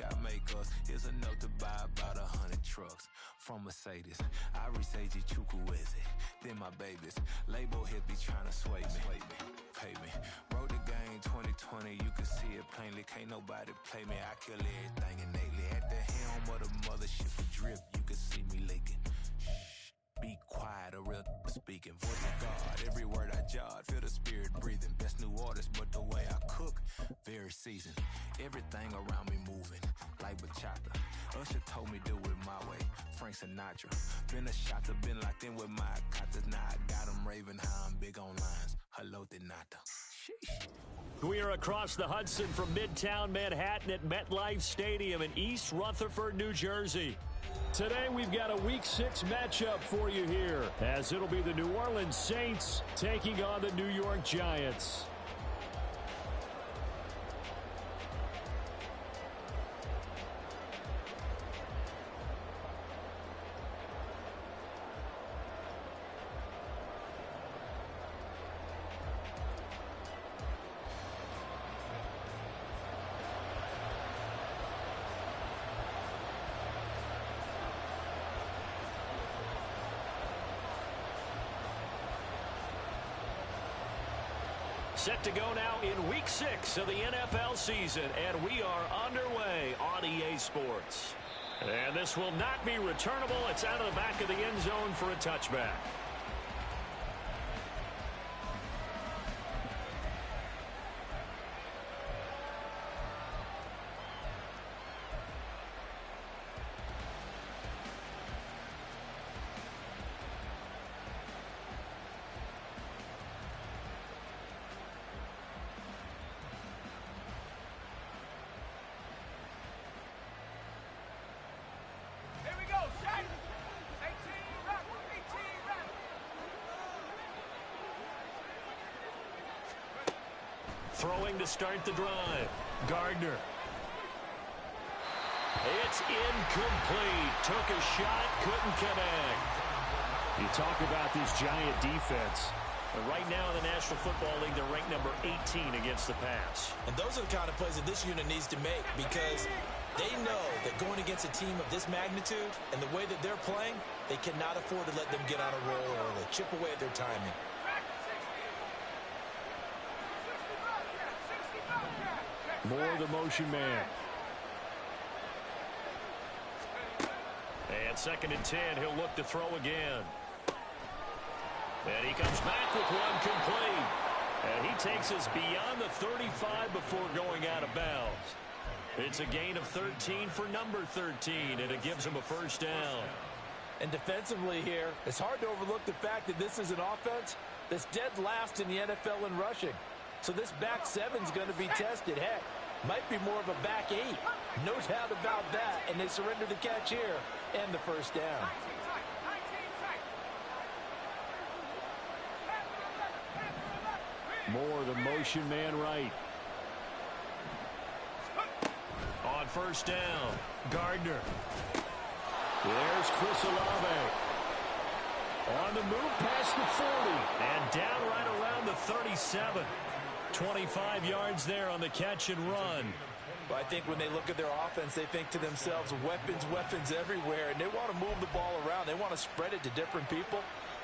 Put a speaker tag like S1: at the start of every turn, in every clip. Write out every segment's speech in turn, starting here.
S1: got makeups. Here's a note to buy about 100 trucks. From Mercedes, I research Chukwueze. Then my babies, label hit be trying to sway me. Pay me. Wrote the game 2020, you can see it plainly. Can't nobody play me. I kill everything innately. At the helm of the mothership of drip, you can see me leaking. Shh, be quiet, a real speaking. Voice of God, every word I jot. Feel the spirit breathing. Best new artist, but the way I cook, very seasoned. Everything around me moving, like bachata. Usher told me do it my way. Frank Sinatra. Been a shotter, been locked in with my katas. Now I got them raving how I'm big on lines. Hello, Denata. Sheesh.
S2: We are across the Hudson from Midtown Manhattan at MetLife Stadium in East Rutherford, New Jersey. Today we've got a Week 6 matchup for you here, as it'll be the New Orleans Saints taking on the New York Giants. Set to go now in Week 6 of the NFL season, and we are underway on EA Sports. And this will not be returnable. It's out of the back of the end zone for a touchback. Throwing to start the drive. Gardner. It's incomplete. Took a shot, couldn't connect. You talk about this Giant defense. And right now in the National Football League, they're ranked number 18 against the pass.
S3: And those are the kind of plays that this unit needs to make, because they know that going against a team of this magnitude and the way that they're playing, they cannot afford to let them get on a roll early. Chip away at their timing.
S2: More the motion man. And 2nd and 10, he'll look to throw again. And he comes back with one complete. And he takes us beyond the 35 before going out of bounds. It's a gain of 13 for number 13, and it gives him a first down.
S3: And defensively here, it's hard to overlook the fact that this is an offense that's dead last in the NFL in rushing. So this back seven's going to be tested. Heck, might be more of a back 8. No doubt about that. And they surrender the catch here and the first down.
S2: More the motion man right. On first down, Gardner. There's Chris Olave. On the move past the 40 and down right around the 37. 25 yards there on the catch and run.
S3: Well, I think when they look at their offense, they think to themselves, weapons everywhere, and they want to move the ball around. They want to spread it to different people,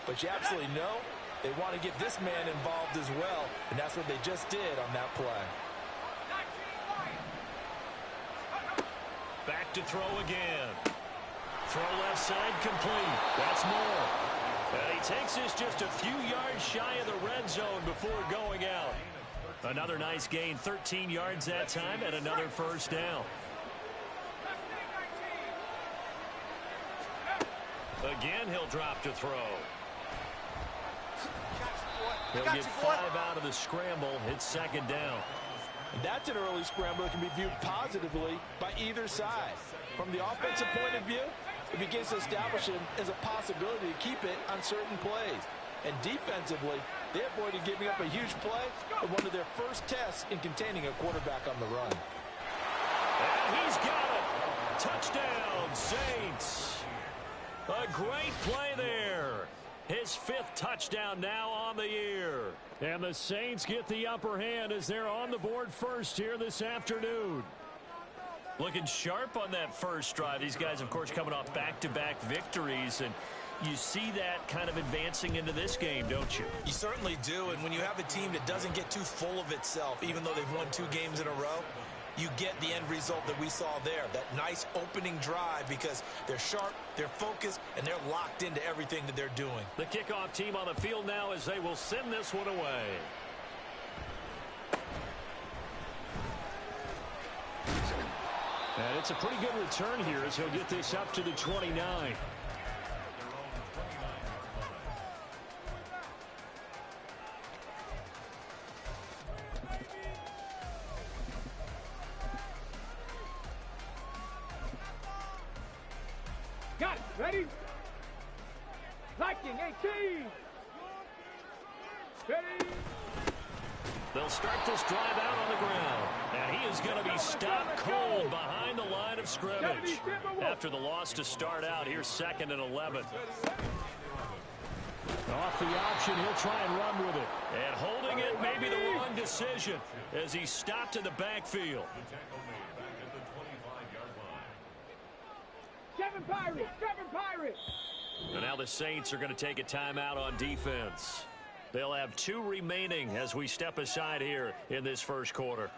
S3: but you absolutely know they want to get this man involved as well, and that's what they just did on that play.
S2: Back to throw again. Throw left side complete. That's more. And he takes this just a few yards shy of the red zone before going out. Another nice gain, 13 yards that time, and another first down. Again, he'll drop to throw. He'll get 5 out of the scramble. It's 2nd down.
S3: And that's an early scramble that can be viewed positively by either side. From the offensive point of view, it begins to establish him as a possibility to keep it on certain plays. And defensively, they avoided giving up a huge play in one of their first tests in containing a quarterback on the run.
S2: And he's got it. Touchdown, Saints. A great play there. His 5th touchdown now on the year. And the Saints get the upper hand as they're on the board first here this afternoon. Looking sharp on that first drive. These guys, of course, coming off back-to-back victories, and you see that kind of advancing into this game, don't you?
S3: You certainly do, and when you have a team that doesn't get too full of itself, even though they've won 2 games in a row, you get the end result that we saw there, that nice opening drive, because they're sharp, they're focused, and they're locked into everything that they're doing.
S2: The kickoff team on the field now as they will send this one away. And it's a pretty good return here as he'll get this up to the 29.
S4: Got it. Ready? Liking 18. Ready?
S2: They'll start this drive out on the ground. And he is going to be stopped cold behind the line of scrimmage. After the loss to start out, here's 2nd and 11.
S5: Off the option, he'll try and run with it.
S2: And holding it may be the wrong decision as he's stopped in the backfield.
S4: Kevin Pirates.
S2: And now the Saints are going to take a timeout on defense. They'll have 2 remaining as we step aside here in this first quarter.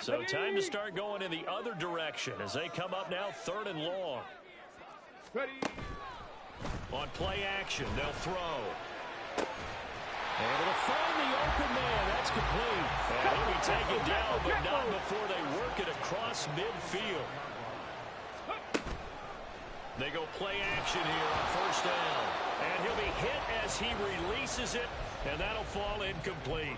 S2: So time to start going in the other direction as they come up now 3rd and long.
S4: Ready?
S2: On play action, they'll throw. And it'll find the open man. That's complete. And he'll be taken down, but not before they work it across midfield. They go play action here on 1st down. And he'll be hit as he releases it, and that'll fall incomplete.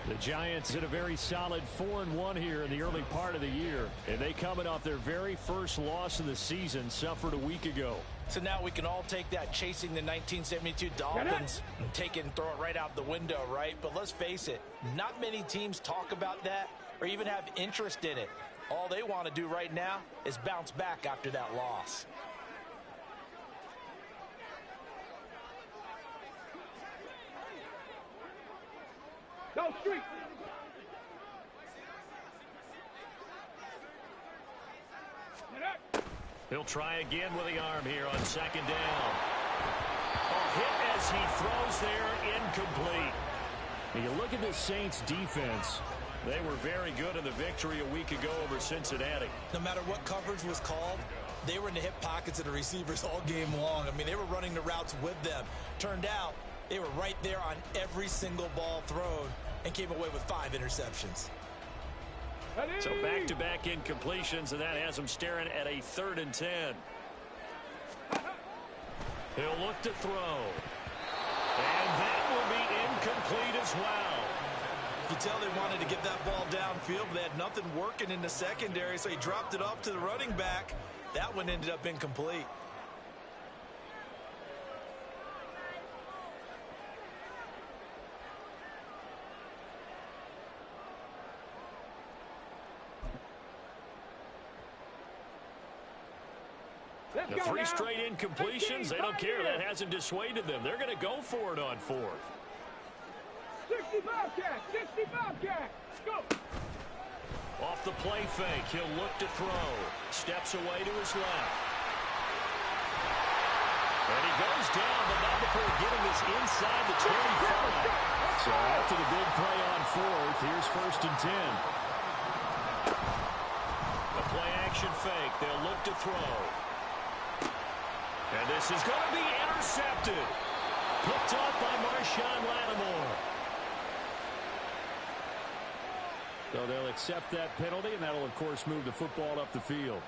S5: The Giants hit a very solid 4-1 here in the early part of the year. And they coming off their very first loss of the season, suffered a week ago.
S3: So now we can all take that chasing the 1972 Dolphins and take it and throw it right out the window, right? But let's face it, not many teams talk about that or even have interest in it. All they want to do right now is bounce back after that loss.
S4: Go street.
S2: He'll try again with the arm here on 2nd down. A hit as he throws there, incomplete.
S5: When you look at the Saints defense,
S2: they were very good in the victory a week ago over Cincinnati.
S3: No matter what coverage was called, they were in the hip pockets of the receivers all game long. I mean, they were running the routes with them. Turned out they were right there on every single ball thrown and came away with 5 interceptions.
S2: So back-to-back incompletions, and that has them staring at a 3rd and 10. He'll look to throw. And that will be incomplete as well.
S3: You tell they wanted to get that ball downfield, but they had nothing working in the secondary, so he dropped it off to the running back. That one ended up incomplete.
S2: The 3 straight incompletions, they don't care. That hasn't dissuaded them. They're going to go for it on 4th.
S4: 65 catch. Go.
S2: Off the play fake, he'll look to throw. Steps away to his left. And he goes down, but not before getting this inside the 25.
S5: so after the big play on 4th, here's 1st and 10.
S2: A play action fake, they'll look to throw. And this is going to be intercepted. Picked off by Marshawn Lattimore.
S5: So they'll accept that penalty, and that'll, of course, move the football up the field.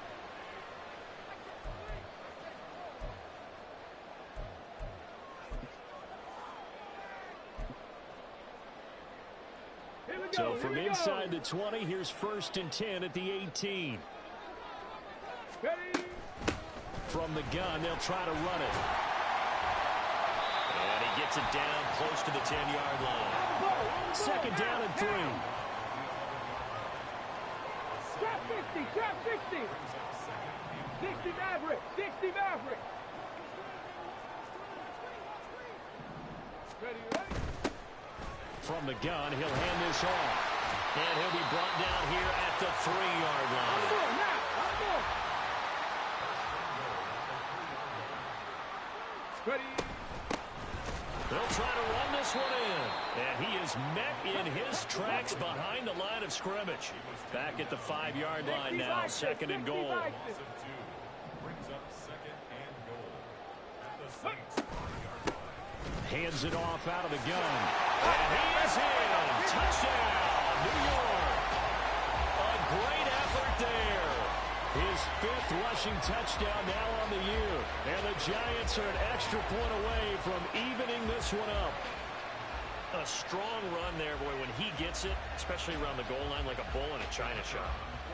S5: So from inside the 20, here's 1st and 10 at the 18. From the gun, they'll try to run it.
S2: And he gets it down close to the 10-yard line.
S5: 2nd down and 3.
S4: 60, trap 60. 60 Maverick, 60 Maverick. Ready, ready.
S5: From the gun, he'll hand this off. And he'll be brought down here at the 3-yard line.
S4: On the ball, now, on the ball. Ready.
S5: They'll try to run this one in. And he is met in his tracks behind the line of scrimmage. Back at the 5-yard line now, second and goal.
S6: Brings up second and goal at the Saints 3-yard line.
S5: Hands it off out of the gun. And he is in. Touchdown, New York. A great effort there. His 5th rushing touchdown now on the year. And the Giants are an extra point away from evening this one up.
S2: A strong run there, boy, when he gets it, especially around the goal line like a bull in a china shop.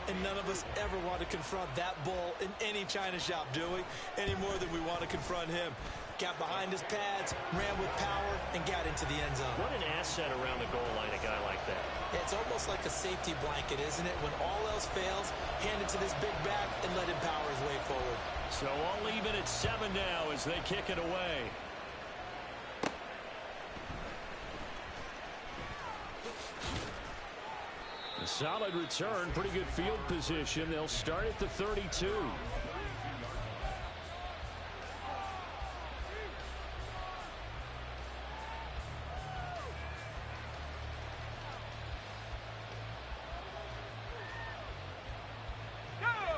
S3: And none of us ever want to confront that bull in any china shop, do we? Any more than we want to confront him. Got behind his pads, ran with power, and got into the end zone.
S2: What an asset around the goal line, a guy like that.
S3: It's almost like a safety blanket, isn't it? When all else fails, hand it to this big back and let him power his way forward.
S5: So all even at 7 now as they kick it away. A solid return, pretty good field position. They'll start at the 32.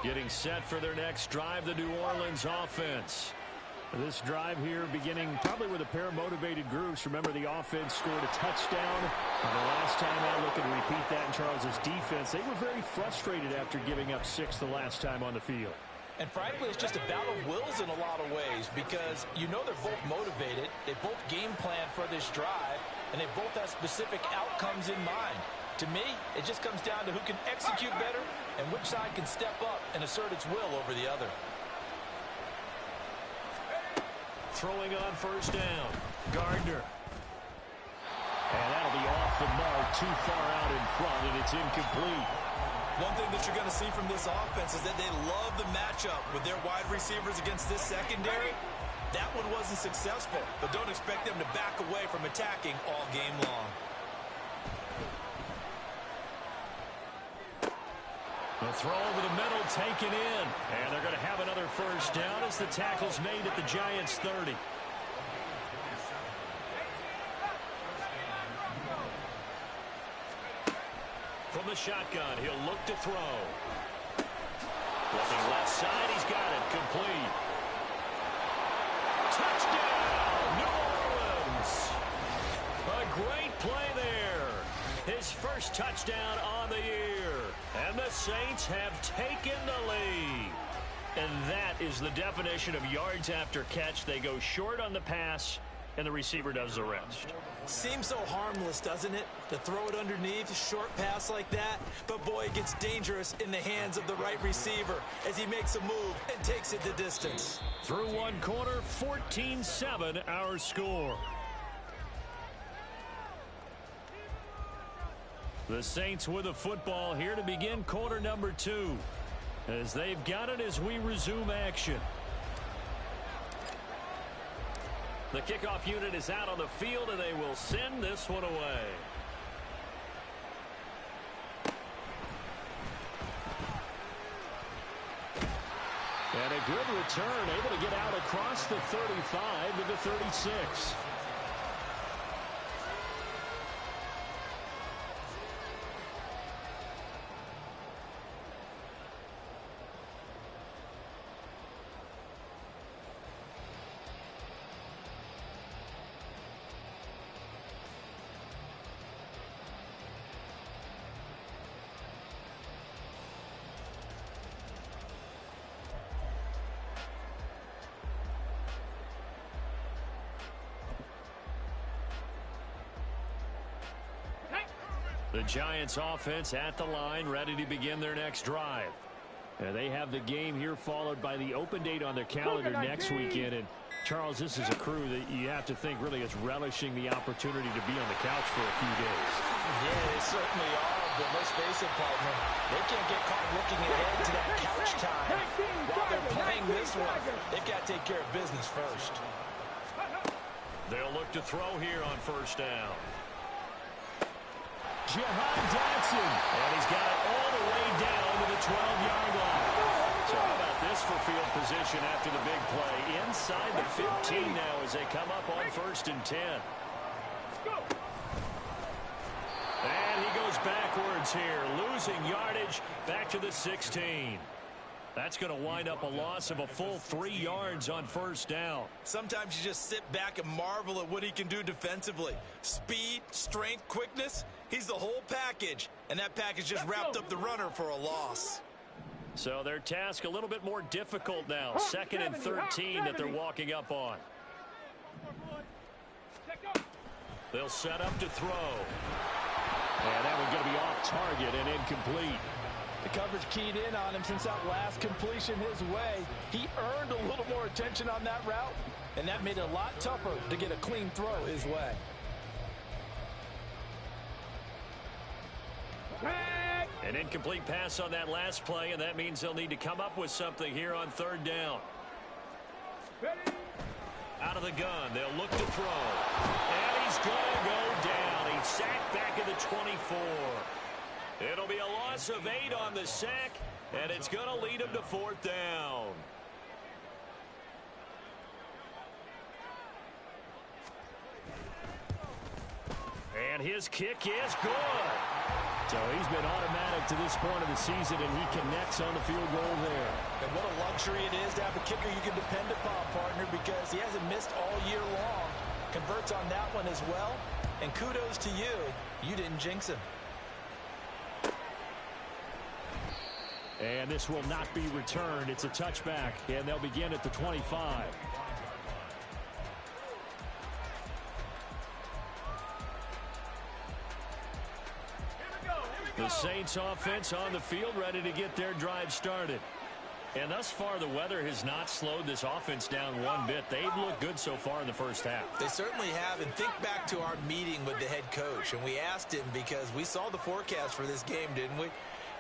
S5: Getting set for their next drive, the New Orleans offense. This drive here beginning probably with a pair of motivated groups. Remember, the offense scored a touchdown. And the last time out, looking to repeat that in Charles's defense. They were very frustrated after giving up 6 the last time on the field.
S3: And frankly, it's just a battle of wills in a lot of ways because you know they're both motivated. They both game plan for this drive, and they both have specific outcomes in mind. To me, it just comes down to who can execute better and which side can step up and assert its will over the other.
S5: Throwing on first down, Gardner. And that'll be off the mark, too far out in front, and it's incomplete.
S3: One thing that you're going to see from this offense is that they love the matchup with their wide receivers against this secondary. That one wasn't successful, but don't expect them to back away from attacking all game long.
S5: The throw over the middle taken in. And they're going to have another first down as the tackle's made at the Giants' 30. From the shotgun, he'll look to throw. Looking left side, he's got it. Complete. Touchdown, New Orleans. A great play there. His first touchdown on the year. And the Saints have taken the lead. And that is the definition of yards after catch. They go short on the pass, and the receiver does the rest.
S3: Seems so harmless, doesn't it? To throw it underneath, a short pass like that. But boy, it gets dangerous in the hands of the right receiver as he makes a move and takes it the distance.
S5: Through one quarter, 14-7 our score. The Saints with the football here to begin quarter number 2. As they've got it as we resume action. The kickoff unit is out on the field, and they will send this one away. And a good return, able to get out across the 35 to the 36. The Giants offense at the line, ready to begin their next drive. They have the game here followed by the open date on their calendar next weekend. And Charles, this is a crew that you have to think really is relishing the opportunity to be on the couch for a few days.
S3: Yeah, they certainly are. But let's face it, partner. They can't get caught looking ahead to that couch time while they're playing this one. They've got to take care of business first.
S2: They'll look to throw here on first down.
S5: Jahan Dotson.
S2: And he's got it all the way down to the 12-yard line. So how about this for field position after the big play? Inside the 15 now as they come up on 1st and 10. And he goes backwards here, losing yardage back to the 16. That's going to wind up a loss of a full 3 yards on first down.
S3: Sometimes you just sit back and marvel at what he can do defensively. Speed, strength, quickness, he's the whole package. And that package just wrapped up the runner for a loss.
S2: So their task a little bit more difficult now. 2nd and 13 that they're walking up on. They'll set up to throw. And that one's going to be off target and incomplete.
S3: The coverage keyed in on him since that last completion his way. He earned a little more attention on that route, and that made it a lot tougher to get a clean throw his way.
S2: An incomplete pass on that last play, and that means they'll need to come up with something here on 3rd down. Out of the gun, they'll look to throw. And he's going to go down. He's sacked back at the 24. It'll be a loss of 8 on the sack, and it's going to lead him to 4th down. And his kick is good.
S5: So he's been automatic to this point of the season, and he connects on the field goal there.
S3: And what a luxury it is to have a kicker you can depend upon, partner, because he hasn't missed all year long. Converts on that one as well. And kudos to you. You didn't jinx him.
S5: And this will not be returned. It's a touchback, and they'll begin at the 25.
S2: The Saints offense on the field, ready to get their drive started. And thus far, the weather has not slowed this offense down one bit. They've looked good so far in the first half.
S3: They certainly have. And think back to our meeting with the head coach. And we asked him because we saw the forecast for this game, didn't we?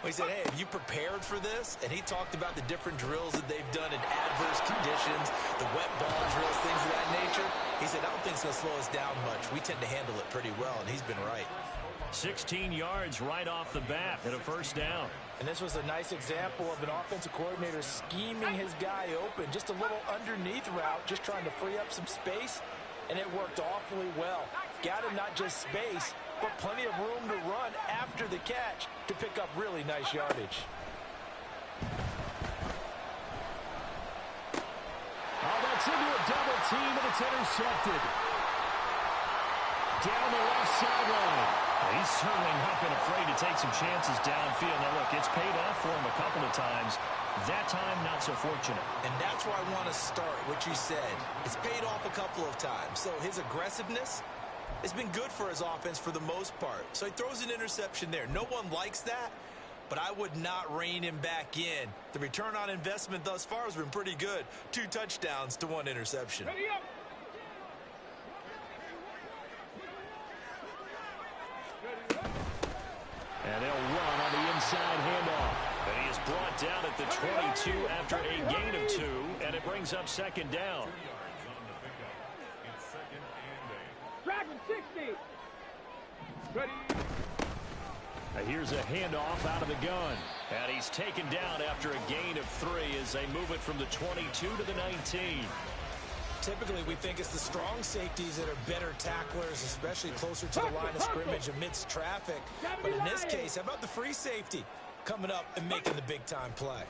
S3: We said, hey, have you prepared for this? And he talked about the different drills that they've done in adverse conditions, the wet ball drills, things of that nature. He said, I don't think it's going to slow us down much. We tend to handle it pretty well, and he's been right.
S2: 16 yards right off the bat and a first down.
S3: And this was a nice example of an offensive coordinator scheming his guy open. Just a little underneath route, just trying to free up some space, and it worked awfully well. Got him not just space, but plenty of room to run after the catch to pick up really nice yardage.
S5: Oh, that's into a double team, and it's intercepted. Down the left sideline.
S2: He's certainly not been afraid to take some chances downfield. Now, look, it's paid off for him a couple of times. That time, not so fortunate.
S3: And that's where I want to start, what you said. It's paid off a couple of times. So his aggressiveness has been good for his offense for the most part. So he throws an interception there. No one likes that, but I would not rein him back in. The return on investment thus far has been pretty good. 2 touchdowns to 1 interception.
S5: And they'll run on the inside handoff.
S2: And he is brought down at the 22 after a gain of 2, and it brings up 2nd down.
S4: Dragon 60. Ready.
S2: Here's a handoff out of the gun. And he's taken down after a gain of 3 as they move it from the 22 to the 19.
S3: Typically, we think it's the strong safeties that are better tacklers, especially closer to the line of scrimmage amidst traffic. But in this case, how about the free safety coming up and making the big-time play?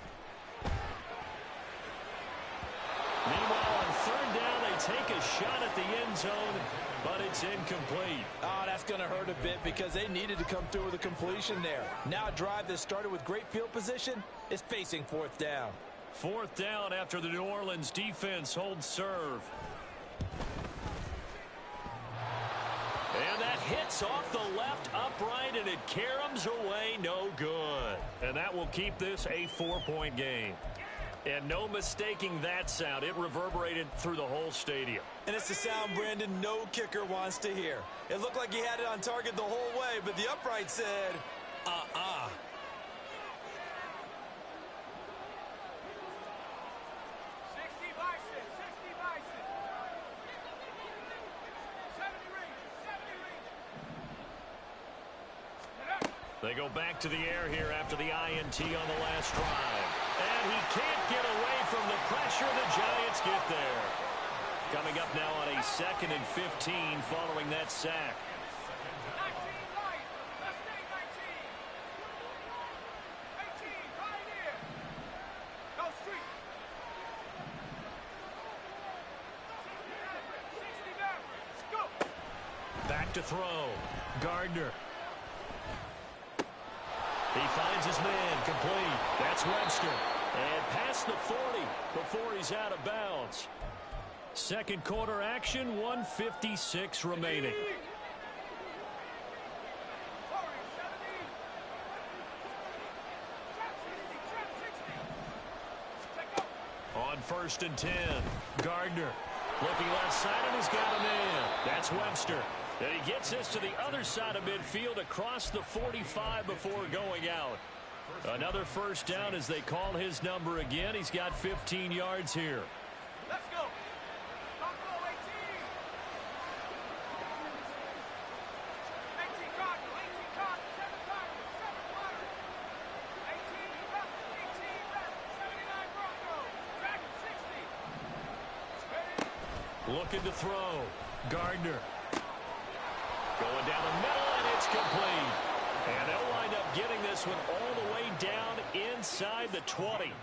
S2: Meanwhile, on 3rd down, they take a shot at the end zone, but it's incomplete.
S3: Oh, that's going to hurt a bit because they needed to come through with a completion there. Now a drive that started with great field position is facing 4th down.
S2: 4th down after the New Orleans defense holds serve. And that hits off the left upright, and it caroms away, no good. And that will keep this a 4-point game. And no mistaking that sound. It reverberated through the whole stadium.
S3: And it's the sound, Brandon, no kicker wants to hear. It looked like he had it on target the whole way, but the upright said, Uh-uh.
S2: They go back to the air here after the INT on the last drive. And he can't get away from the pressure. The Giants get there. Coming up now on a 2nd and 15 following that sack. Back to throw. Gardner. He finds his man, complete. That's Webster. And past the 40 before he's out of bounds. Second quarter action, 1:56 remaining. On 1st and 10, Gardner. Looking left side, and he's got a man. That's Webster. And he gets this to the other side of midfield across the 45 before going out. Another first down as they call his number again. He's got 15 yards here.
S4: Let's go. 18
S2: Looking to throw. Gardner. Going down the middle, and it's complete. And they'll wind up getting this one all the way down inside the 20.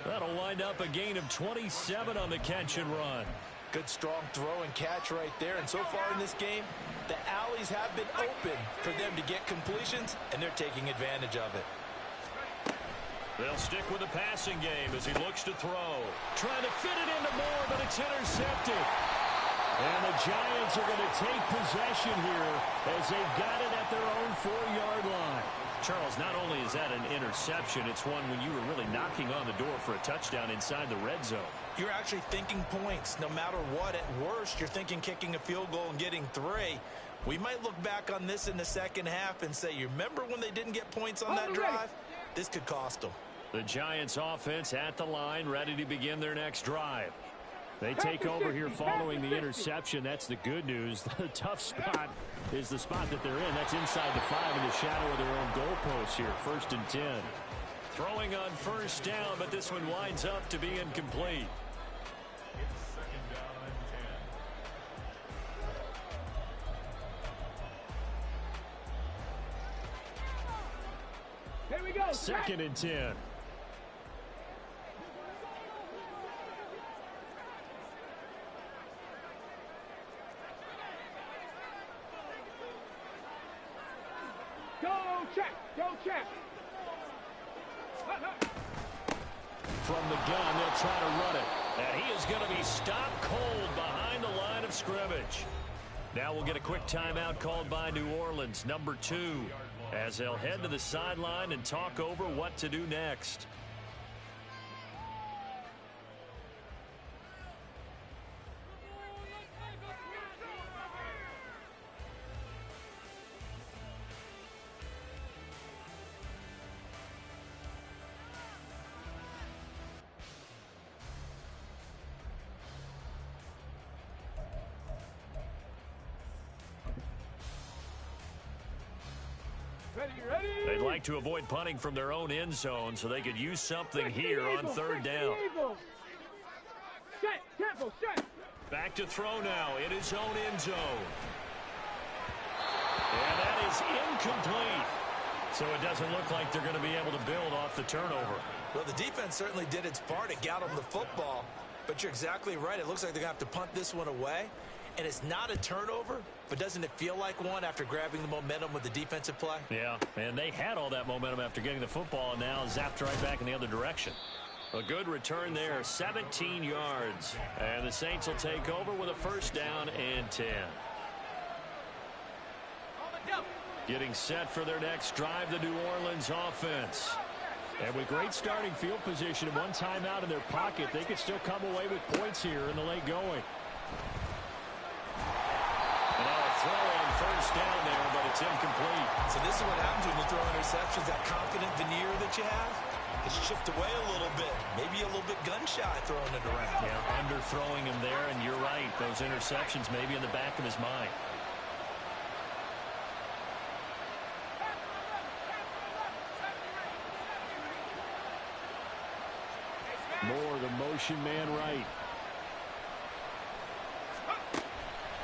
S2: That'll wind up a gain of 27 on the catch and run.
S3: Good strong throw and catch right there. And so far in this game, the alleys have been open for them to get completions, and they're taking advantage of it.
S2: They'll stick with the passing game as he looks to throw. Trying to fit it into Moore, but it's intercepted. And the Giants are going to take possession here as they've got it at their own 4-yard line. Charles, not only is that an interception, it's one when you were really knocking on the door for a touchdown inside the red zone.
S3: You're actually thinking points. No matter what, at worst, you're thinking kicking a field goal and getting 3. We might look back on this in the second half and say, you remember when they didn't get points on that drive? This could cost them.
S2: The Giants offense at the line, ready to begin their next drive. They take over here following the interception. That's the good news. The tough spot is the spot that they're in. That's inside the 5 in the shadow of their own goalpost here. 1st and 10. Throwing on first down, but this one winds up to be incomplete.
S6: It's 2nd down and 10.
S4: Here we go.
S2: 2nd and 10.
S4: Go check.
S2: From the gun, they'll try to run it. And he is going to be stopped cold behind the line of scrimmage. Now we'll get a quick timeout called by New Orleans, number 2, as they'll head to the sideline and talk over what to do next.
S4: Ready?
S2: They'd like to avoid punting from their own end zone so they could use something here on 3rd down.
S4: Set.
S2: Back to throw now in his own end zone. And that is incomplete. So it doesn't look like they're going to be able to build off the turnover.
S3: Well, the defense certainly did its part. It got them the football. But you're exactly right. It looks like they're going to have to punt this one away. And it's not a turnover, but doesn't it feel like one after grabbing the momentum with the defensive play?
S2: Yeah, and they had all that momentum after getting the football, and now zapped right back in the other direction. A good return there, 17 yards. And the Saints will take over with a 1st down and 10. Getting set for their next drive, the New Orleans offense. And with great starting field position and one timeout in their pocket, they could still come away with points here in the late going. And now a throw on 1st down there, but it's incomplete.
S3: So this is what happens when you throw interceptions, that confident veneer that you have. It's chipped away a little bit. Maybe a little bit gun-shy throwing it around.
S2: Yeah, underthrowing him there, and you're right. Those interceptions may be in the back of his mind.
S5: More the motion man right.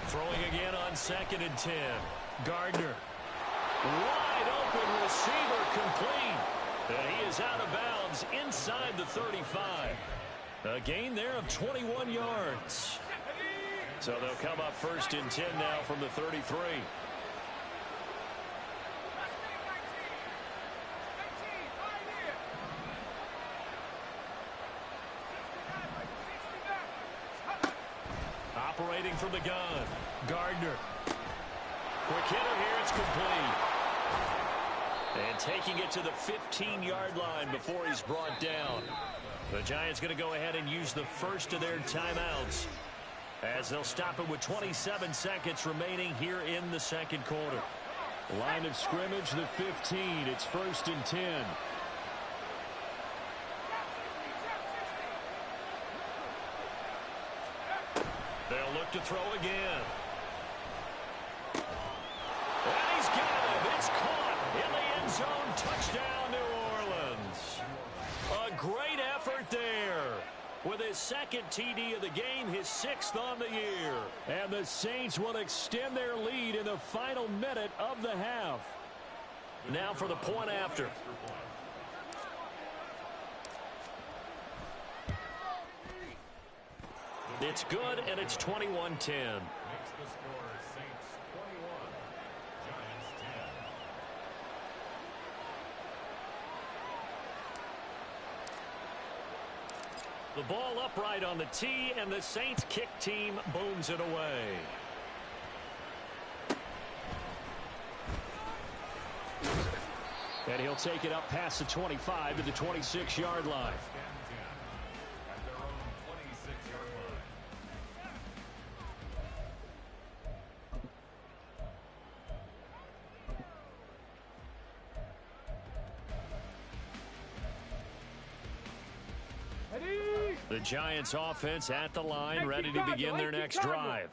S2: Throwing again on 2nd and 10. Gardner. Wide open receiver complete. And he is out of bounds inside the 35. A gain there of 21 yards. So they'll come up 1st and 10 now from the 33. Operating from the gun. Gardner. Quick hitter here. It's complete. And taking it to the 15-yard line before he's brought down. The Giants going to go ahead and use the first of their timeouts as they'll stop it with 27 seconds remaining here in the 2nd quarter.
S5: Line of scrimmage, the 15. It's 1st and 10.
S2: They'll look to throw again. And he's got him. It's caught in the end zone. Touchdown, New Orleans. A great effort there. With his 2nd TD of the game, his 6th on the year.
S5: And the Saints will extend their lead in the final minute of the half.
S2: Now for the point after. It's good, and it's 21-10.
S6: Makes the score Saints 21, Giants 10.
S2: The ball upright on the tee, and the Saints kick team booms it away.
S5: And he'll take it up past the 25 to the 26-yard line.
S6: At their own 26-yard line.
S2: The Giants offense at the line, ready to begin their next drive.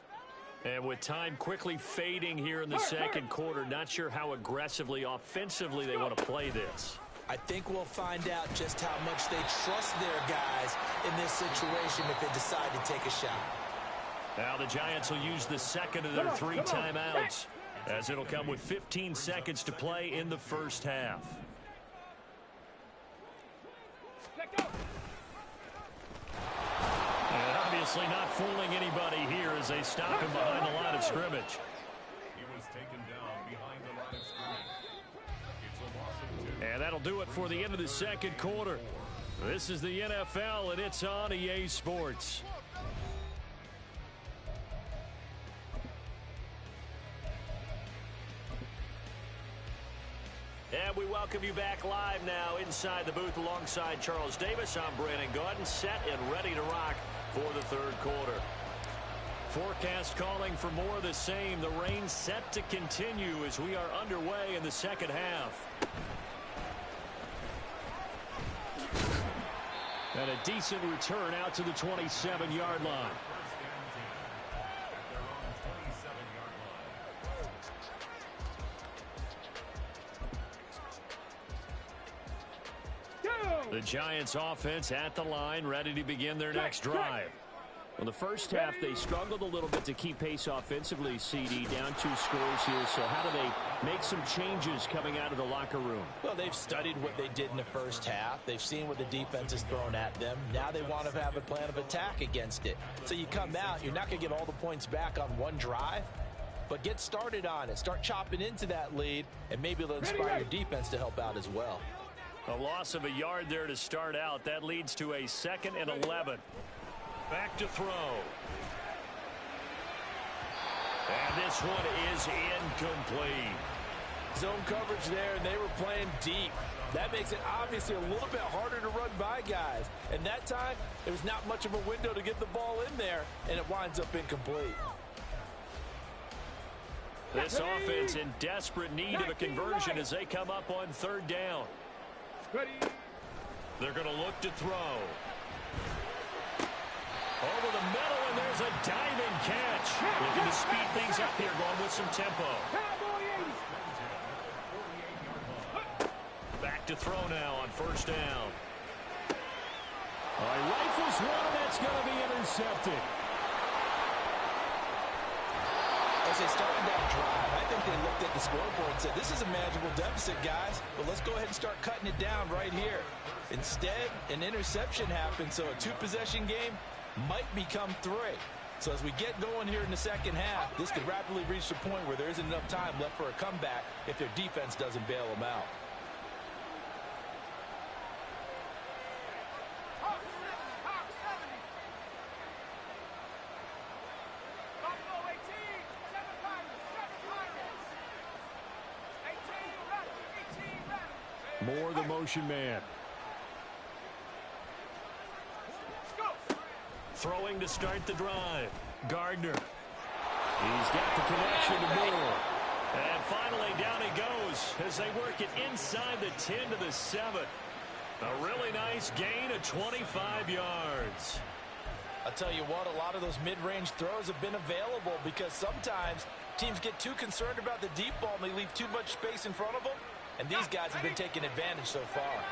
S2: And with time quickly fading here in the 2nd quarter, not sure how aggressively, offensively they want to play this.
S3: I think we'll find out just how much they trust their guys in this situation if they decide to take a shot.
S2: Now the Giants will use the 2nd of their 3 timeouts, as it'll come with 15 seconds to play in the 1st half. And obviously not fooling anybody here as they stop him behind the line of scrimmage.
S6: He was taken down behind the line of scrimmage. It's a loss of 2.
S2: And that'll do it for the end of the 2nd quarter. This is the NFL, and it's on EA Sports. And we welcome you back live now inside the booth alongside Charles Davis. I'm Brandon Gaudin, set and ready to rock for the 3rd quarter. Forecast calling for more of the same. The rain set to continue as we are underway in the 2nd half.
S5: And a decent return out to the 27-yard line.
S2: The Giants offense at the line, ready to begin their next drive.
S5: Well, the first half, they struggled a little bit to keep pace offensively, CD, down 2 scores here. So how do they make some changes coming out of the locker room?
S3: Well, they've studied what they did in the first half. They've seen what the defense has thrown at them. Now they want to have a plan of attack against it. So you come out, you're not going to get all the points back on one drive, but get started on it. Start chopping into that lead, and maybe it'll inspire your defense to help out as well.
S2: A loss of a yard there to start out. That leads to a 2nd and 11. Back to throw. And this one is incomplete.
S3: Zone coverage there, and they were playing deep. That makes it obviously a little bit harder to run by guys. And that time, there was not much of a window to get the ball in there, and it winds up incomplete.
S2: This offense in desperate need of a conversion as they come up on third down. They're going to look to throw. Over the middle, and there's a diving catch. Looking to speed things up here, going with some tempo. Back to throw now on first down.
S5: All right, rifles one, and that's going to be intercepted.
S3: As they started that drive, I think they looked at the scoreboard and said, this is a manageable deficit, guys, but let's go ahead and start cutting it down right here. Instead, an interception happened, so a two-possession game might become three. So as we get going here in the second half, this could rapidly reach the point where there isn't enough time left for a comeback if their defense doesn't bail them out.
S5: Moore, the motion man.
S2: Throwing to start the drive. Gardner.
S5: He's got the connection to Moore.
S2: And finally down he goes as they work it inside the 10 to the 7. A really nice gain of 25 yards.
S3: I'll tell you what, a lot of those mid-range throws have been available because sometimes teams get too concerned about the deep ball and they leave too much space in front of them. And these guys have been taking advantage so far.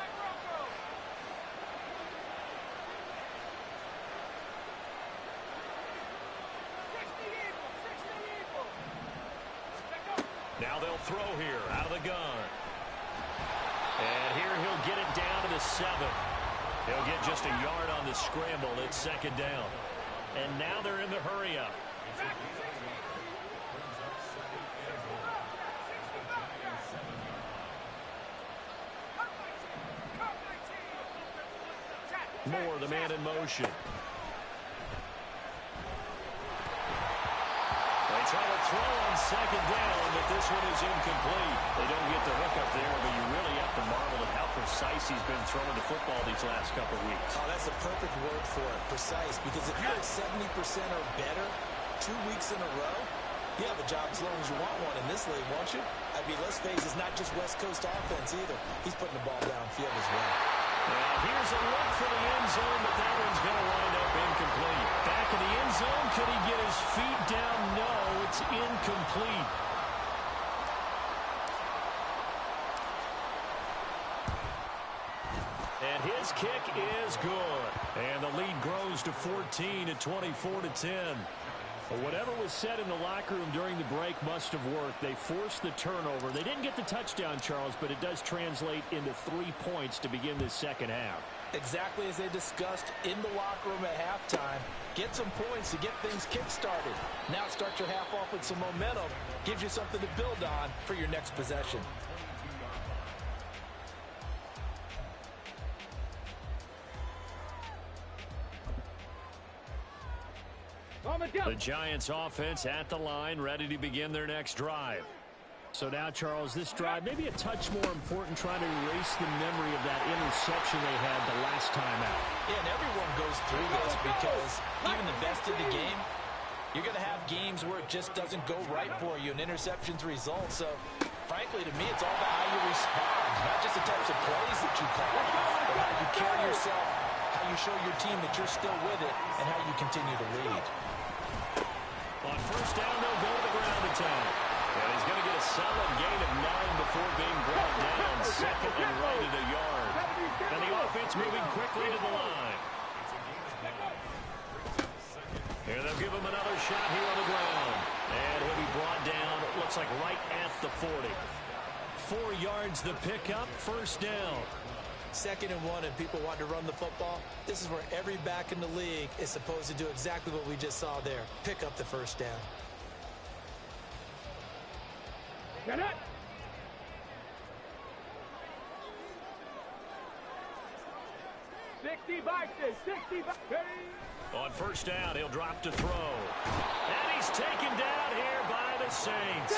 S2: Now they'll throw here out of the gun. And here he'll get it down to the 7. He'll get just a yard on the scramble. It's second down. And now they're in the hurry up. Moore, the man in motion. They try to throw on second down, but this one is incomplete. They don't get the hook up there, but you really have to marvel at how precise he's been throwing the football these last couple of weeks.
S3: Oh, that's the perfect word for it, precise. Because if you're at 70% or better 2 weeks in a row, you have a job as long as you want one in this league, won't you? I mean, let's face it, it's not just West Coast offense either. He's putting the ball downfield as well.
S2: Well, here's a look for the end zone, but that one's going to wind up incomplete. Back in the end zone, could he get his feet down? No, it's incomplete. And his kick is good. And the lead grows to 14 at 24-10.
S5: Well, whatever was said in the locker room during the break must have worked. They forced the turnover. They didn't get the touchdown, Charles, but it does translate into 3 points to begin this second half.
S3: Exactly as they discussed in the locker room at halftime. Get some points to get things kick-started. Now start your half off with some momentum. Gives you something to build on for your next possession.
S2: The Giants offense at the line, ready to begin their next drive.
S5: So now, Charles, this drive may be a touch more important, trying to erase the memory of that interception they had the last time out.
S3: Yeah, and everyone goes through this because even the best of the game, you're going to have games where it just doesn't go right for you, and interceptions result. So, frankly, to me, it's all about how you respond, not just the types of plays that you call, but how you carry yourself, how you show your team that you're still with it, and how you continue to lead.
S2: On first down, they'll go to the ground attack. And he's going to get a solid gain of 9 before being brought down. Second and right at a yard. And the offense moving quickly to the line. Here they'll give him another shot here on the ground. And he'll be brought down, it looks like right at the 40. 4 yards the pickup, first down.
S3: 2nd and 1, and people want to run the football. This is where every back in the league is supposed to do exactly what we just saw there. Pick up the first down.
S4: Get it!
S2: On first down, he'll drop to throw. And he's taken down here by the Saints.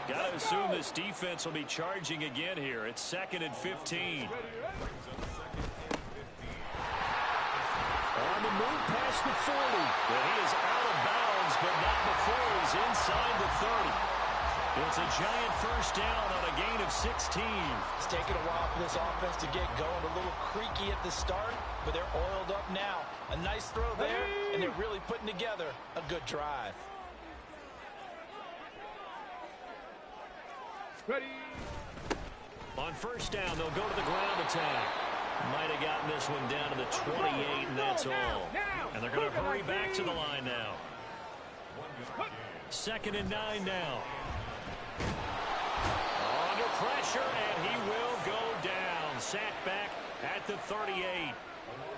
S2: Got to assume this defense will be charging again here. It's 2nd and 15.
S5: On the move past the 40.
S2: Well, he is out of bounds, but not before he's inside the 30. It's a giant first down on a gain of 16.
S3: It's taken a while for this offense to get going. A little creaky at the start, but they're oiled up now. A nice throw there, and they're really putting together a good drive.
S4: Ready.
S2: On first down, they'll go to the ground attack. Might have gotten this one down to the 28, and that's all. And they're going to hurry back to the line now. 2nd and 9 now. Under pressure, and he will go down. Sacked back at the 38.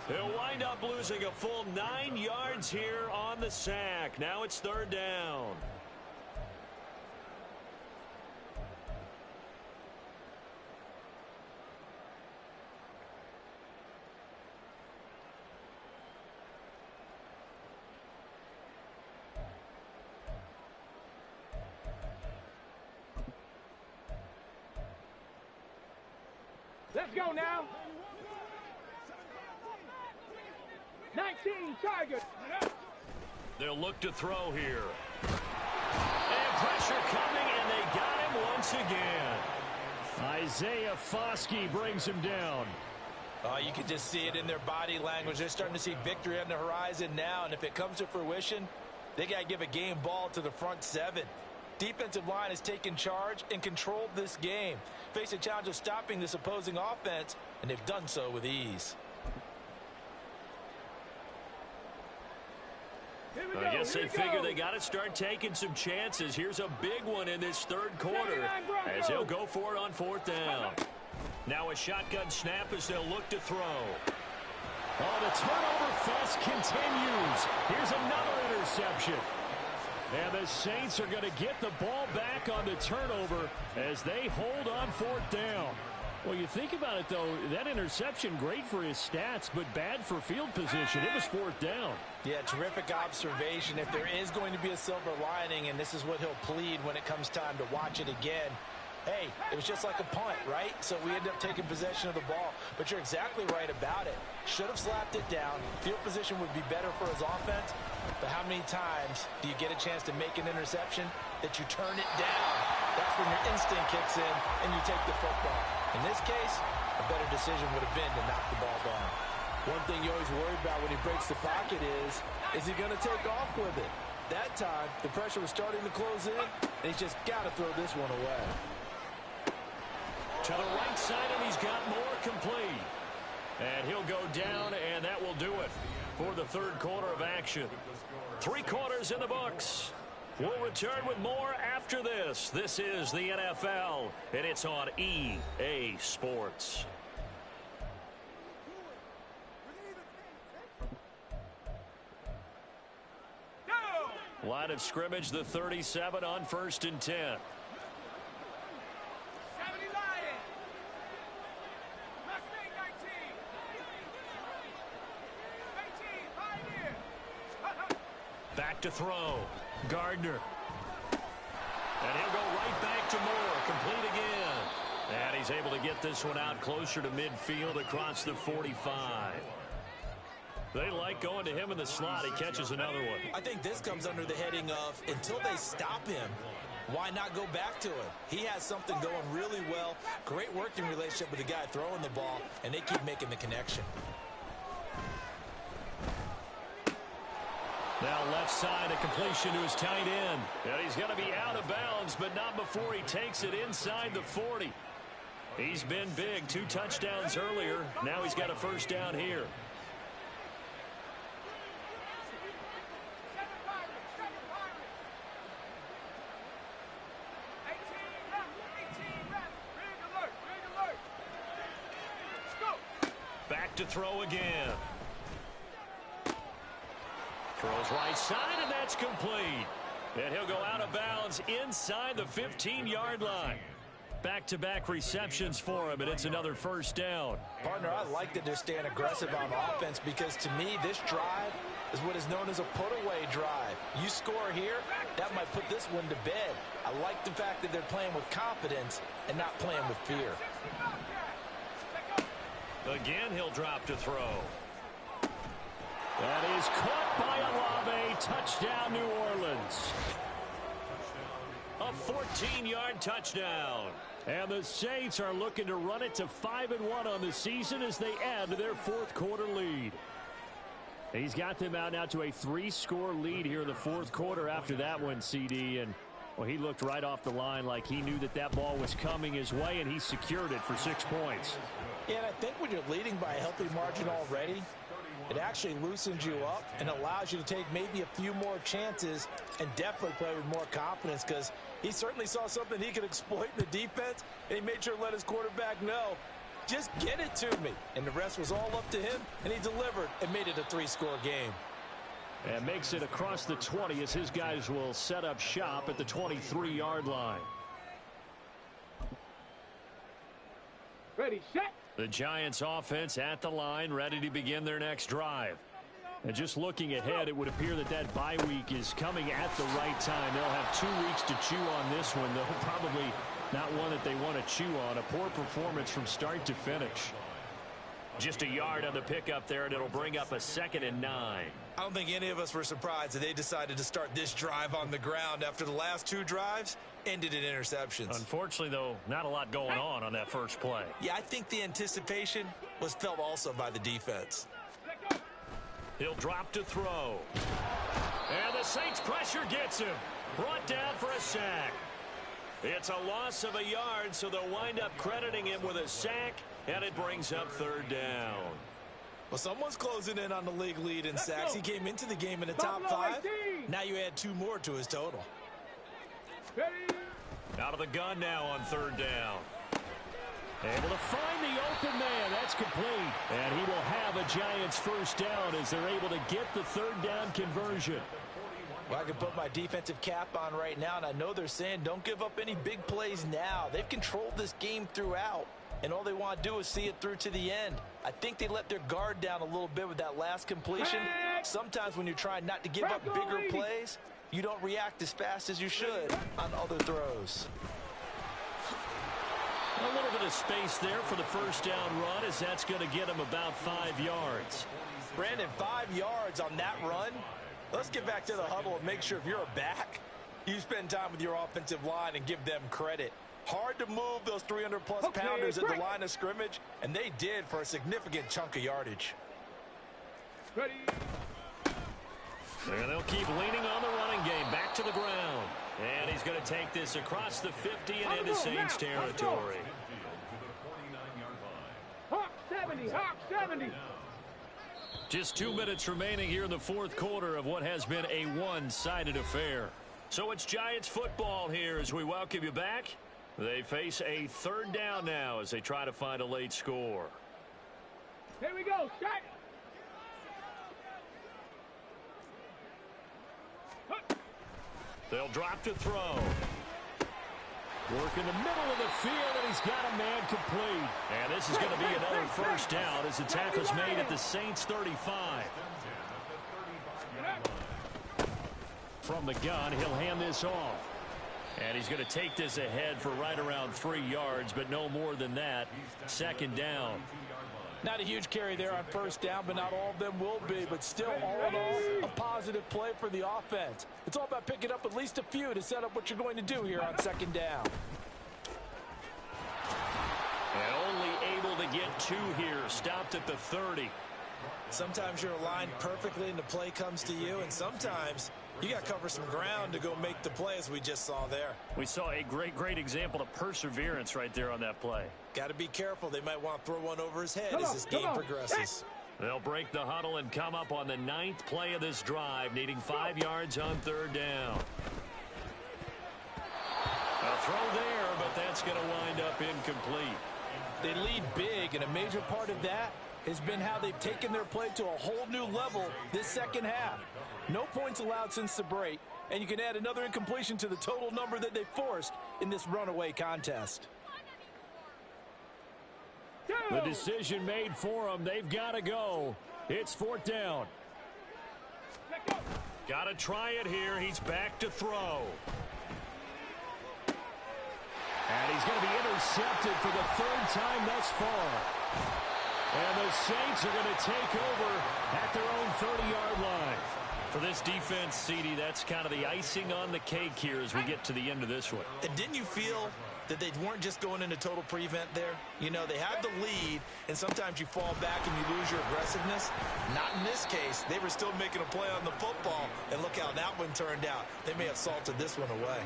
S2: They'll wind up losing a full 9 yards here on the sack. Now it's 3rd down.
S4: Let's go now. 19 Tigers.
S2: They'll look to throw here. And pressure coming, and they got him once again. Isaiah Foskey brings him down.
S3: You can just see it in their body language. They're starting to see victory on the horizon now, and if it comes to fruition, they got to give a game ball to the front 7. Defensive line has taken charge and controlled this game. Face a challenge of stopping this opposing offense, and they've done so with ease.
S2: I guess they figure they got to start taking some chances. Here's a big one in this 3rd quarter as they'll go for it on 4th down. Now a shotgun snap as they'll look to throw.
S5: Oh, the turnover fest continues. Here's another interception. And the Saints are going to get the ball back on the turnover as they hold on 4th down. Well, you think about it, though, that interception, great for his stats, but bad for field position. It was 4th down.
S3: Yeah, terrific observation. If there is going to be a silver lining, and this is what he'll plead when it comes time to watch it again, hey, it was just like a punt, right? So we end up taking possession of the ball. But you're exactly right about it. Should have slapped it down. Field position would be better for his offense. But how many times do you get a chance to make an interception that you turn it down? That's when your instinct kicks in and you take the football. In this case, a better decision would have been to knock the ball down. One thing you always worry about when he breaks the pocket is he going to take off with it? That time, the pressure was starting to close in, and he's just got to throw this one away.
S2: To the right side, and he's got more complete. And he'll go down, and that will do it for the 3rd quarter of action. 3 quarters in the books. We'll return with more after this. This is the NFL, and it's on EA Sports. Line of scrimmage, the 37 on 1st and 10.
S4: 70 Lions. Mustang 19. 18 Pioneer.
S2: Back to throw. Gardner. And he'll go right back to Moore. Complete again. And he's able to get this one out closer to midfield across the 45. They like going to him in the slot. He catches another one.
S3: I think this comes under the heading of until they stop him, why not go back to him? He has something going really well. Great working relationship with the guy throwing the ball, and they keep making the connection.
S2: Now left side, a completion to his tight end. And he's going to be out of bounds, but not before he takes it inside the 40. He's been big. 2 touchdowns earlier. Now he's got a first down here. Back to throw again. Throws right side, and that's complete. And he'll go out of bounds inside the 15-yard line. Back-to-back receptions for him, and it's another first down.
S3: Partner, I like that they're staying aggressive on offense because, to me, this drive is what is known as a put-away drive. You score here, that might put this one to bed. I like the fact that they're playing with confidence and not playing with fear.
S2: Again, he'll drop to throw. That is caught by Olave. Touchdown, New Orleans. A 14-yard touchdown. And the Saints are looking to run it to 5-1 on the season as they add to their fourth quarter lead. He's got them out now to a 3-score lead here in the fourth quarter after that one, CD. And, well, he looked right off the line like he knew that that ball was coming his way, and he secured it for 6 points.
S3: Yeah, and I think when you're leading by a healthy margin already, it actually loosens you up and allows you to take maybe a few more chances and definitely play with more confidence, because he certainly saw something he could exploit in the defense, and he made sure to let his quarterback know, just get it to me. And the rest was all up to him, and he delivered and made it a 3-score game.
S2: And makes it across the 20 as his guys will set up shop at the 23-yard line.
S4: Ready, set.
S2: The Giants offense at the line, ready to begin their next drive. And just looking ahead, it would appear that that bye week is coming at the right time. They'll have 2 weeks to chew on this one, though probably not one that they want to chew on. A poor performance from start to finish. Just a yard on the pickup there, and it'll bring up a 2nd and 9.
S3: I don't think any of us were surprised that they decided to start this drive on the ground after the last 2 drives ended in interceptions.
S2: Unfortunately, though, not a lot going on that first play.
S3: Yeah, I think the anticipation was felt also by the defense.
S2: He'll drop to throw. And the Saints pressure gets him. Brought down for a sack. It's a loss of a yard, so they'll wind up crediting him with a sack, and it brings up 3rd down.
S3: Well, someone's closing in on the league lead in sacks. He came into the game in the top 5. Now you add 2 more to his total.
S2: Out of the gun now on 3rd down. Able to find the open man. That's complete. And he will have a Giants first down as they're able to get the 3rd down conversion.
S3: Well, I can put my defensive cap on right now, and I know they're saying don't give up any big plays now. They've controlled this game throughout, and all they want to do is see it through to the end. I think they let their guard down a little bit with that last completion. Sometimes when you're trying not to give up bigger plays, you don't react as fast as you should on other throws.
S2: A little bit of space there for the first down run, as that's going to get him about 5 yards.
S3: Brandon, 5 yards on that run. Let's get back to the huddle and make sure if you're a back, you spend time with your offensive line and give them credit. Hard to move those 300-plus pounders at the line of scrimmage, and they did for a significant chunk of yardage.
S4: Ready.
S2: And they'll keep leaning on the running game. Back to the ground. And he's going to take this across the 50 and into Saints territory.
S4: Hawk 70, Hawk 70.
S2: Just 2 minutes remaining here in the fourth quarter of what has been a one-sided affair. So it's Giants football here as we welcome you back. They face a 3rd down now as they try to find a late score.
S4: Here we go, set.
S2: They'll drop to throw. Work in the middle of the field, and he's got a man complete. And this is going to be another first down as the tackle's made at the Saints 35. From the gun, he'll hand this off. And he's going to take this ahead for right around 3 yards, but no more than that. 2nd down.
S3: Not a huge carry there on first down, but not all of them will be. But still, all in all, a positive play for the offense. It's all about picking up at least a few to set up what you're going to do here on 2nd down.
S2: And only able to get 2 here. Stopped at the 30.
S3: Sometimes you're aligned perfectly and the play comes to you, and sometimes you got to cover some ground to go make the play, as we just saw there.
S2: We saw a great example of perseverance right there on that play.
S3: Got to be careful. They might want to throw one over his head as this game progresses.
S2: They'll break the huddle and come up on the 9th play of this drive, needing 5 yards on 3rd down. A throw there, but that's going to wind up incomplete.
S3: They lead big, and a major part of that has been how they've taken their play to a whole new level this second half. No points allowed since the break, and you can add another incompletion to the total number that they forced in this runaway contest.
S2: The decision made for them. They've got to go. It's 4th down. Got to try it here. He's back to throw. And he's going to be intercepted for the 3rd time thus far. And the Saints are going to take over at their own 30-yard line. For this defense, CD, that's kind of the icing on the cake here as we get to the end of this one.
S3: And didn't you feel that they weren't just going into total prevent there? You know, they had the lead, and sometimes you fall back and you lose your aggressiveness. Not in this case. They were still making a play on the football, and look how that one turned out. They may have salted this one away.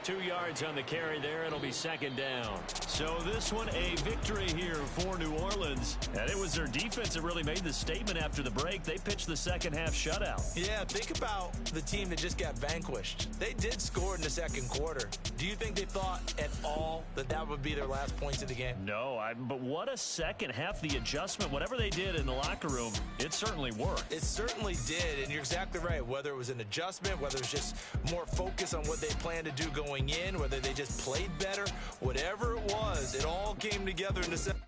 S2: 2 yards on the carry there. It'll be second down. So this one, a victory here for New Orleans. And it was their defense that really made the statement after the break. They pitched the second half shutout.
S3: Yeah, think about the team that just got vanquished. They did score in the second quarter. Do you think they thought at all that that would be their last points of the game?
S2: No, but what a second half. The adjustment, whatever they did in the locker room, it certainly worked.
S3: It certainly did, and you're exactly right. Whether it was an adjustment, whether it was just more focus on what they planned to do going in, whether they just played better, whatever it was, it all came together in the second.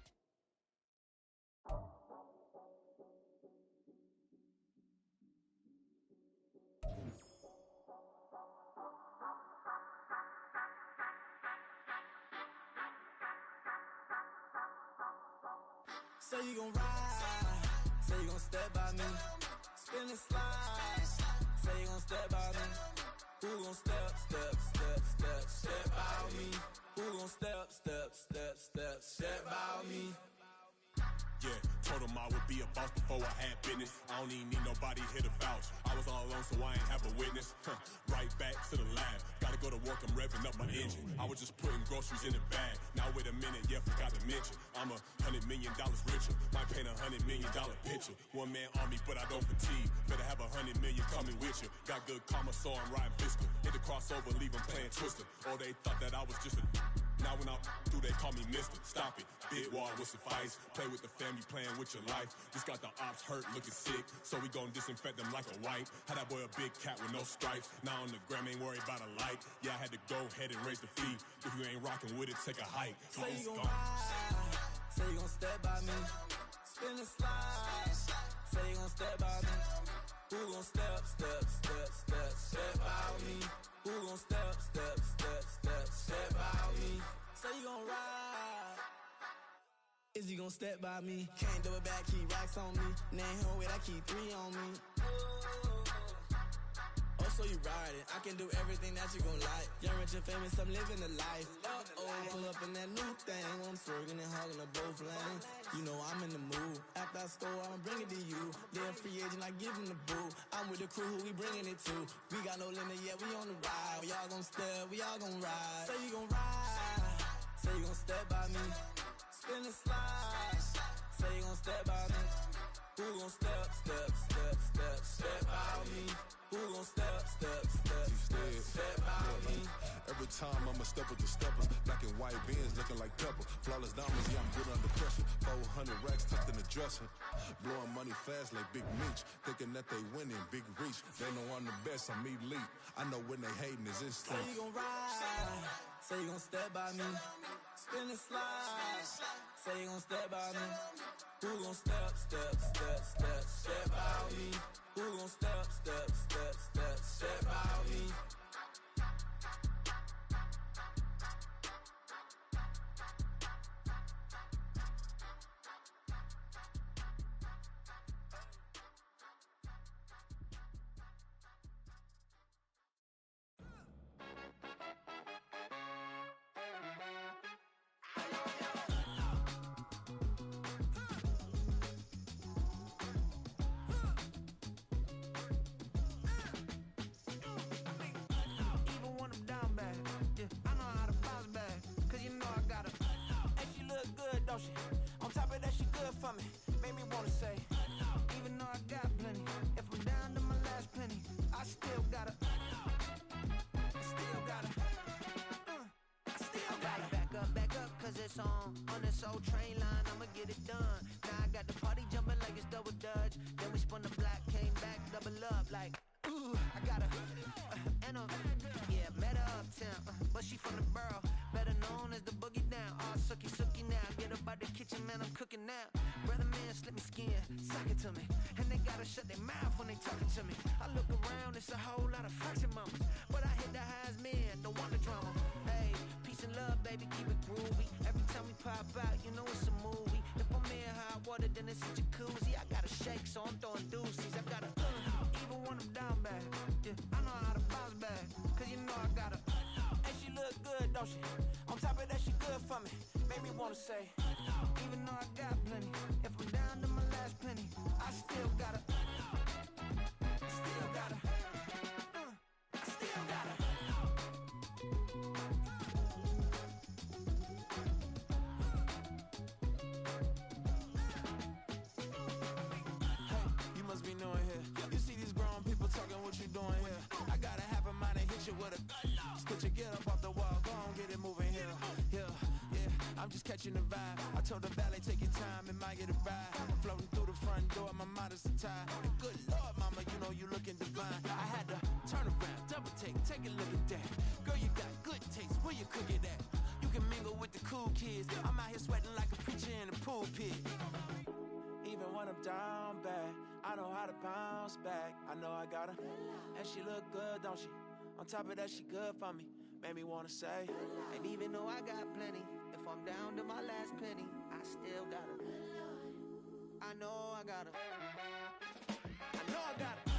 S1: Say you gon' ride, say you gon' step by me, spin and slide, say you gon' step by me, who gon' step by me, who gon' step by me.
S6: Yeah, told him I would be a boss before I had business. I don't even need nobody here to vouch. I was all alone, so I ain't have a witness. Right back to the lab. Gotta go to work, I'm revving up my engine. I was just putting groceries in the bag. Now wait a minute, yeah, forgot to mention. I'm $100 million richer. Might paint $100 million picture. One man army, but I don't fatigue. Better have 100 million coming with you. Got good karma, so I'm riding fiscal. Hit the crossover, leave them playing Twister. Oh, they thought that I was just a... Now when I do, they call me Mister. Stop it. Big wall would suffice. Play with the family, playing with your life. Just got the ops hurt, looking sick. So we gon' disinfect them like a wipe. Had that boy a big cat with no stripes. Now on the gram, ain't worried about a light. Yeah, I had to go ahead and raise the fee. If you ain't rocking with it, take a hike.
S1: Say you gon' ride, say you gon' step by me, spin and slide, say you gon' step by me, who gon' step by me, who gon' step by me, say you gon' ride, is he gon' step by me, can't do it back, keep racks on me, name home with I keep 3 on me. Oh, so you riding, I can do everything that you gon' like. Young, rich, and famous, I'm living the life. Pull up in that new thing, I'm swerving and hauling up both lanes. You know I'm in the mood. After I score, I'ma bring it to you. They're a free agent, I give them the boo. I'm with the crew, who we bringing it to. We got no limit, yeah, we on the ride. We all gon' step, we all gon' ride. Say you gon' ride, say you gon' step by me, spin and slide. Say you gon' step by me, who gon' step by me? Who gon' step by me?
S7: Every time I'ma step with the steppers. Black and white Benz looking like pepper. Flawless diamonds, yeah, I'm good under pressure. 400 racks tucked in the dresser. Blowing money fast like Big Meech. Thinking that they winning, big reach. They know I'm the best, I'm elite. I know when they hating is instant.
S1: Say you gon' ride, say you gon' step by me, spin and slide. Say you gon' step by me, who gon' step by me? Who gon' step by me? On top of that, she good for me. Made me wanna say, even though I got plenty, if I'm down to my last penny, I still gotta back up, cause it's on this old train line, I'ma get it done. Now I got the party jumping like it's double dutch. Then we spun the block, came back, double up like, ooh, I got a, yeah, met her uptown, but she from the borough, better known as the boogie down. All sucky now, get up out the kitchen, man, I'm cooking now. Brother man, slip me skin, suck it to me, and they gotta shut their mouth when they talking to me. I look around, it's a whole lot of fraction mamas, but I hit the highs, man, don't want the drama. Hey, peace and love, baby, keep it groovy. Every time we pop out, you know it's a movie. If I'm in hot water, then it's a jacuzzi. I gotta shake, so I'm throwing deuces. I gotta, even when I'm down bad. Yeah, I know how to bounce back, cause you know I got her. And she look good, don't she? On top of that, she good for me. Made me wanna say, even though I got plenty, if I'm down to my last penny, I still got her. Still got her. I still got her. Hey, you must be new in here. You see these grown people talking, what you doing here? I got a half a mind to hit you with a could you get up off the wall, go on, get it moving here. Yeah, I'm just catching the vibe. I told the valet, take your time, it might get a ride. Floating through the front door, my mind is a tie. And good Lord, mama, you know you looking divine. I had to turn around, double take a look at that. Girl, you got good taste, where you cook it at? You can mingle with the cool kids. I'm out here sweating like a preacher in a pulpit. Even when I'm down bad, I know how to bounce back. I know I got her, and she look good, don't she? On top of that, she good for me. Made me wanna say, and even though I got plenty, if I'm down to my last penny, I still got her. I know I got her. I know I got her.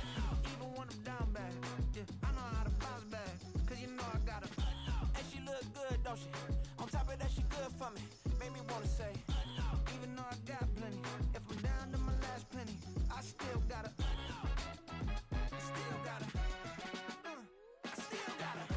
S1: Even when I'm down bad, yeah, I know how to bounce back, cause you know I got her. And she look good, don't she? On top of that, she good for me. Made me wanna say, even though I got plenty, if I'm down to my last penny, I still got her. I still got her. I still got her.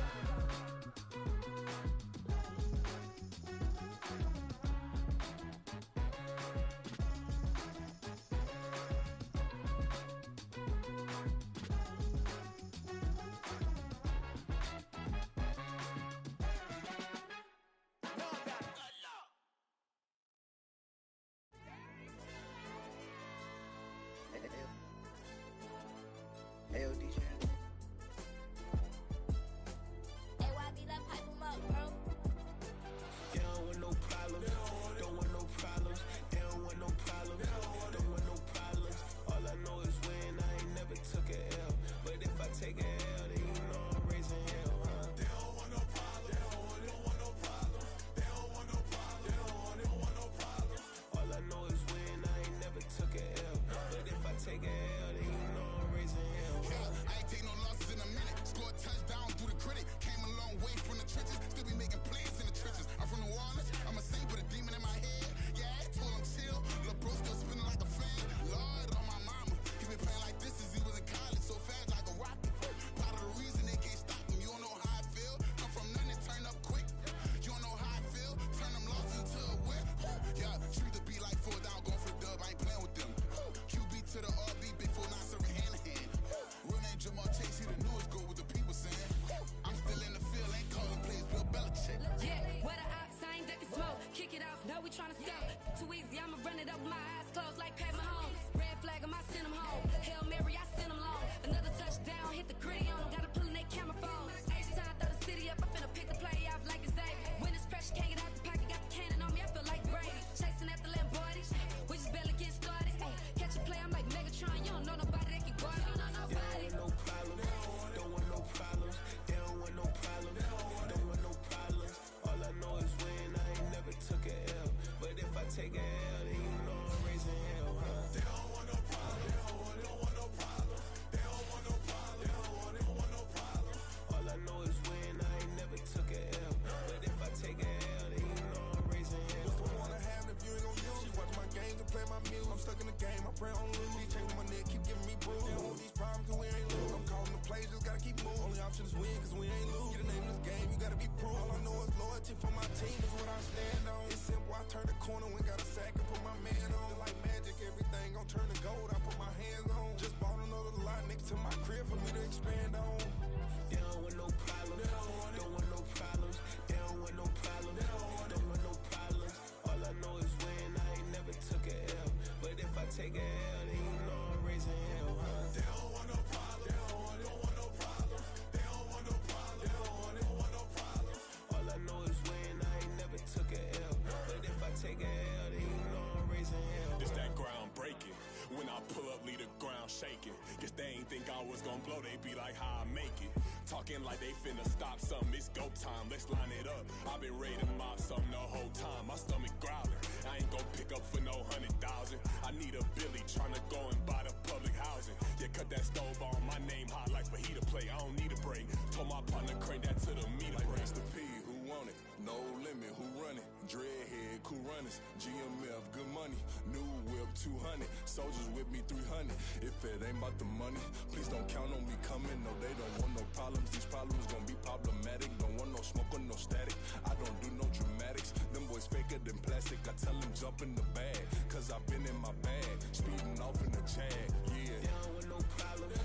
S6: Guess they ain't think I was gon' blow, they be like, how I make it. Talking like they finna stop something, it's go time, let's line it up. I been ready to mop something the whole time, my stomach growling. I ain't gon' pick up for no 100,000. I need a Billy tryna go and buy the public housing. Yeah, cut that stove on, my name hot like fajita play. I don't need a break. Told my partner crank that to the meter
S7: like
S6: break.
S7: Mr. P, who want it? No limit, who run it? Dreadhead, cool runners. GMF, good money. New whip, 200. Soldiers with me, 300. If it ain't about the money, please don't count on me coming. No, they don't want no problems. These problems gon' be problematic. Don't want no smoke or no static. I don't do no dramatics. Them boys faker than plastic. I tell them jump in the bag, cause I've been in my bag. Speeding off in the Jag, yeah.
S8: They don't want no problems.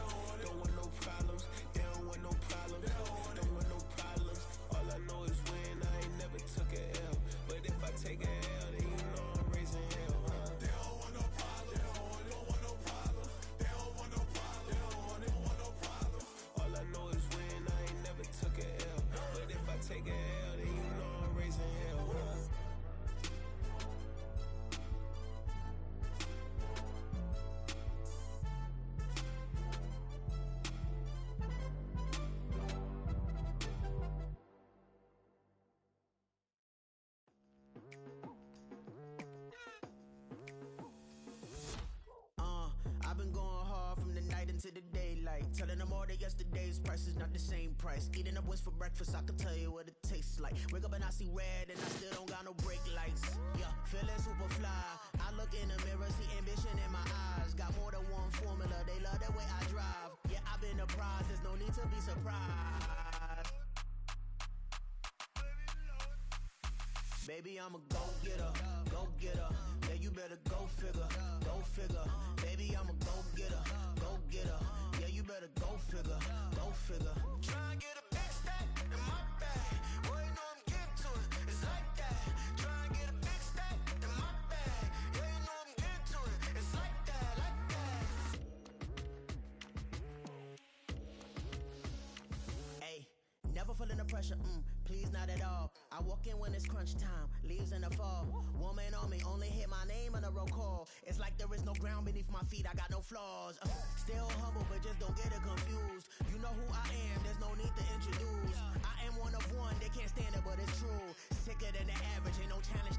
S8: Don't want no problems. They don't want no problems. Don't want no problems. All I know is win. I ain't never took a L. But if I take a L, then you know I'm raising hell, huh?
S6: They don't want no problems. They don't want no problems. They don't want no problems. They don't want no problems.
S8: All I know is win. I ain't never took a L. But if I take a L, then you know I'm raising hell, huh?
S9: I've been going hard from the night into the daylight, telling them all that yesterday's price is not the same price. Eating up wings for breakfast, I can tell you what it tastes like. Wake up and I see red and I still don't got no brake lights. Yeah, feeling super fly. I look in the mirror, see ambition in my eyes. Got more than one formula, they love the way I drive. Yeah, I've been a prize, there's no need to be surprised. Baby, I'm a go-getter, go-getter. Yeah, you better go figure, go figure. Baby, I'm a go-getter, go-getter. Yeah, you better go figure, go figure. Try and get a big stack in my bag. Boy, you know I'm getting to it, it's like that. Try and get a big stack in my bag. Yeah, you know I'm getting to it, it's like that, like that. Hey, never feeling the pressure, please not at all. I walk in when it's crunch time, leaves in the fall. Woman on me, only hit my name on a roll call. It's like there is no ground beneath my feet, I got no flaws. Still humble, but just don't get it confused.